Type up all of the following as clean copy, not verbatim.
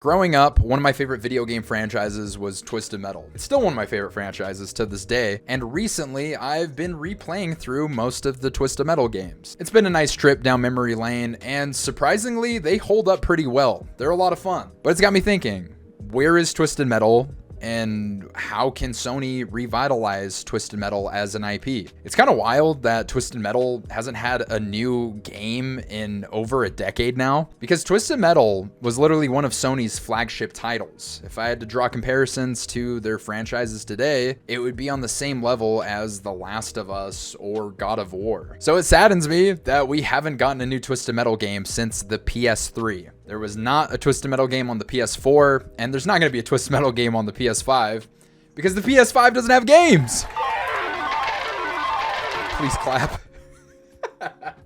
Growing up, one of my favorite video game franchises was Twisted Metal. It's still one of my favorite franchises to this day, and recently I've been replaying through most of the Twisted Metal games. It's been a nice trip down memory lane, and surprisingly, they hold up pretty well. They're a lot of fun. But it's got me thinking, where is Twisted Metal? And how can Sony revitalize Twisted Metal as an IP? It's kind of wild that Twisted Metal hasn't had a new game in over a decade now, because Twisted Metal was literally one of Sony's flagship titles. If I had to draw comparisons to their franchises today, it would be on the same level as The Last of Us or God of War. So it saddens me that we haven't gotten a new Twisted Metal game since the PS3. There was not a Twisted Metal game on the PS4, and there's not going to be a Twisted Metal game on the PS5 because the PS5 doesn't have games. Please clap.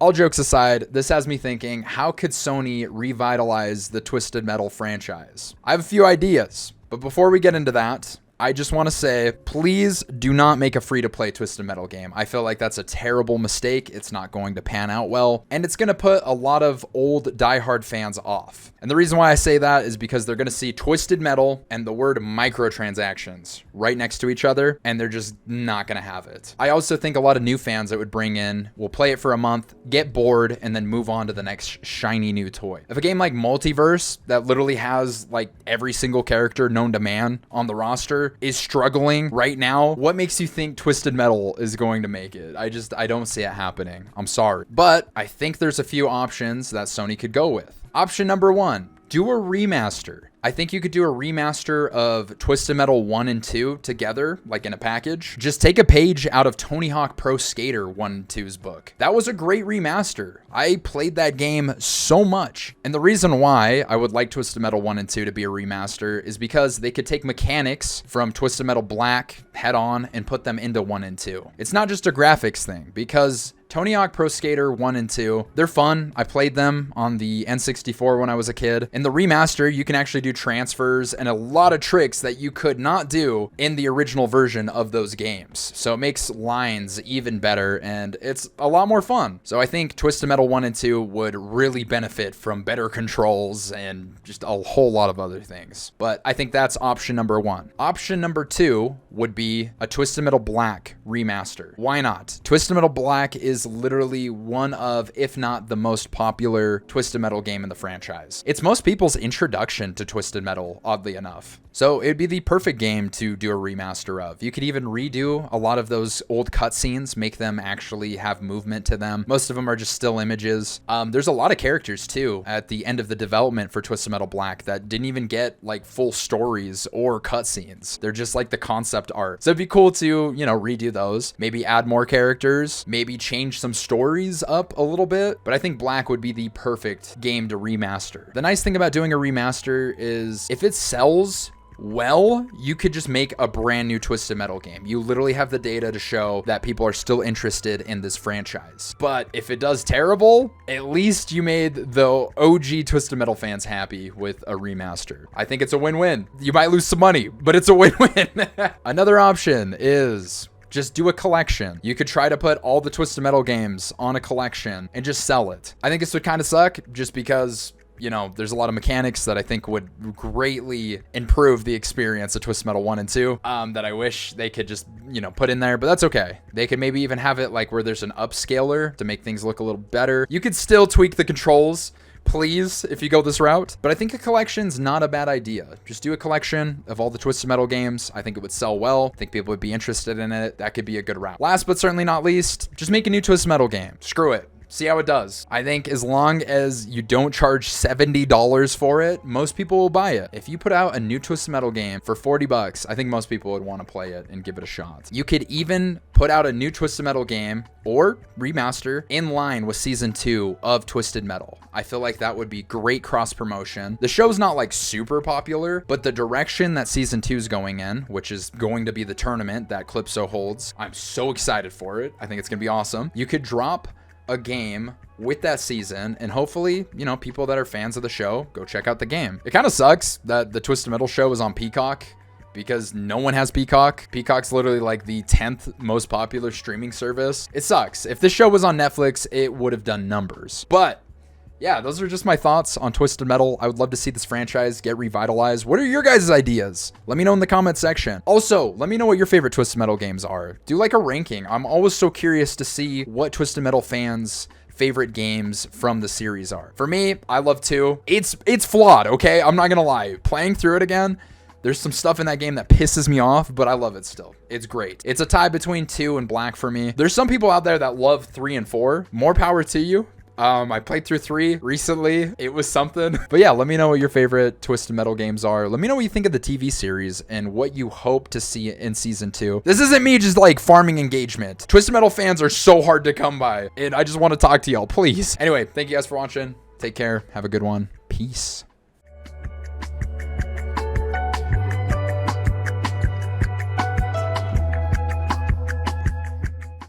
All jokes aside, this has me thinking, how could Sony revitalize the Twisted Metal franchise? I have a few ideas, but before we get into that, I just want to say, please do not make a free-to-play Twisted Metal game. I feel like that's a terrible mistake. It's not going to pan out well, and it's going to put a lot of old diehard fans off. And the reason why I say that is because they're going to see Twisted Metal and the word microtransactions right next to each other, and they're just not going to have it. I also think a lot of new fans it would bring in will play it for a month, get bored, and then move on to the next shiny new toy. If a game like Multiverse, that literally has like every single character known to man on the roster, is struggling right now, what makes you think Twisted Metal is going to make it? I don't see it happening. I'm sorry. But I think there's a few options that Sony could go with. Option number one, do a remaster. I think you could do a remaster of Twisted Metal 1 and 2 together, like in a package. Just take a page out of Tony Hawk Pro Skater 1 and 2's book. That was a great remaster. I played that game so much. And the reason why I would like Twisted Metal 1 and 2 to be a remaster is because they could take mechanics from Twisted Metal Black head on and put them into 1 and 2. It's not just a graphics thing, because Tony Hawk Pro Skater 1 and 2, they're fun. I played them on the N64 when I was a kid. In the remaster, you can actually do transfers and a lot of tricks that you could not do in the original version of those games. So it makes lines even better, and it's a lot more fun. So I think Twisted Metal 1 and 2 would really benefit from better controls and just a whole lot of other things. But I think that's option number one. Option number two would be a Twisted Metal Black remaster. Why not? Twisted Metal Black is literally one of, if not the most popular Twisted Metal game in the franchise. It's most people's introduction to Twisted Metal, oddly enough. So it'd be the perfect game to do a remaster of. You could even redo a lot of those old cutscenes, make them actually have movement to them. Most of them are just still images. There's a lot of characters too at the end of the development for Twisted Metal Black that didn't even get like full stories or cutscenes. They're just like the concept art. So it'd be cool to, redo those. Maybe add more characters, maybe change some stories up a little bit. But I think Black would be the perfect game to remaster. The nice thing about doing a remaster is if it sells well, you could just make a brand new Twisted Metal game. You literally have the data to show that people are still interested in this franchise. But if it does terrible, at least you made the OG Twisted Metal fans happy with a remaster. I think it's a win-win. You might lose some money, but it's a win-win. Another option is just do a collection. You could try to put all the Twisted Metal games on a collection and just sell it. I think this would kind of suck just because there's a lot of mechanics that I think would greatly improve the experience of Twisted Metal 1 and 2 that I wish they could just, put in there, but that's okay. They could maybe even have it like where there's an upscaler to make things look a little better. You could still tweak the controls, please, if you go this route. But I think a collection's not a bad idea. Just do a collection of all the Twisted Metal games. I think it would sell well. I think people would be interested in it. That could be a good route. Last but certainly not least, just make a new Twisted Metal game. Screw it. See how it does. I think as long as you don't charge $70 for it, most people will buy it. If you put out a new Twisted Metal game for $40, I think most people would want to play it and give it a shot. You could even put out a new Twisted Metal game or remaster in line with season 2 of Twisted Metal. I feel like that would be great cross promotion. The show's not like super popular, but the direction that season 2 is going in, which is going to be the tournament that Calypso holds, I'm so excited for it. I think it's gonna be awesome. You could drop a game with that season, and hopefully, people that are fans of the show go check out the game. It kind of sucks that the Twisted Metal show is on Peacock because no one has Peacock. Peacock's literally like the 10th most popular streaming service. It sucks. If this show was on Netflix, it would have done numbers. But yeah, those are just my thoughts on Twisted Metal. I would love to see this franchise get revitalized. What are your guys' ideas? Let me know in the comment section. Also, let me know what your favorite Twisted Metal games are. Do like a ranking. I'm always so curious to see what Twisted Metal fans' favorite games from the series are. For me, I love 2. It's flawed, okay? I'm not gonna lie. Playing through it again, there's some stuff in that game that pisses me off, but I love it still. It's great. It's a tie between 2 and Black for me. There's some people out there that love 3 and 4. More power to you. I played through 3 recently. It was something. But yeah, let me know what your favorite Twisted Metal games are. Let me know what you think of the TV series and what you hope to see in season 2. This isn't me just like farming engagement. Twisted Metal fans are so hard to come by, and I just want to talk to y'all, please. Anyway, thank you guys for watching. Take care. Have a good one. Peace.